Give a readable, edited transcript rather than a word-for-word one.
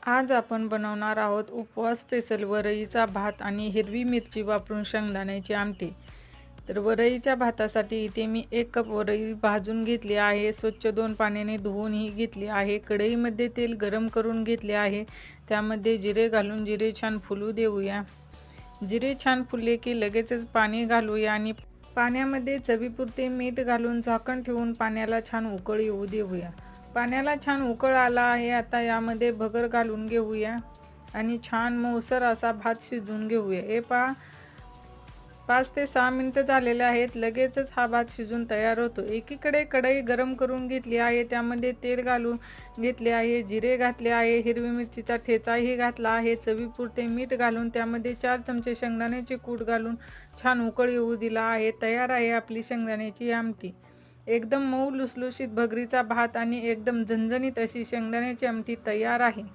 आज आपण बनवणार आहोत उपवास स्पेशल वरईचा भात आणि हिरवी मिरची वापरून शेंगदाण्याची आमटी. तर वरईच्या भातासाठी इथे मी 1 कप वरई भाजून घेतली आहे. स्वच्छ 2 पाण्याने धुवूनही घेतली आहे. कढईमध्ये तेल गरम करून घेतले आहे. त्यामध्ये जिरे घालून जिरे छान फुलू देऊया. जिरे छान फुलले की लगेचच पाणी घालूया आणि पाण्यामध्ये चवीपुरते मीठ घालून झाकण ठेवून पाण्याला छान उकळ येऊ देऊया. पाण्याला छान उकळ आला आहे. आता यामध्ये भगर घालून घेऊया आणि छान मऊसर असा भात शिजवून घेऊया. हे पहा 5 ते 6 मिनिटं झालेले आहेत. लगेचच हा भात शिजून तयार होतो. एकीकडे कढई गरम करून घेतली आहे. त्यामध्ये तेल घालून घेतले आहे. जिरे घातले आहे. हिरवी मिरचीचा ठेचाही घातला आहे. चवीपुरते मीठ घालून त्यामध्ये 4 चमचे शेंगदाण्याचे कूट घालून छान उकळ येऊ दिला आहे. तयार आहे आपली शेंगदाण्याची आमटी. एकदम मऊ लुसलुशीत भगरीचा भात आणि एकदम झणझणीत अशी शेंगदाण्याची आमटी तयार आहे.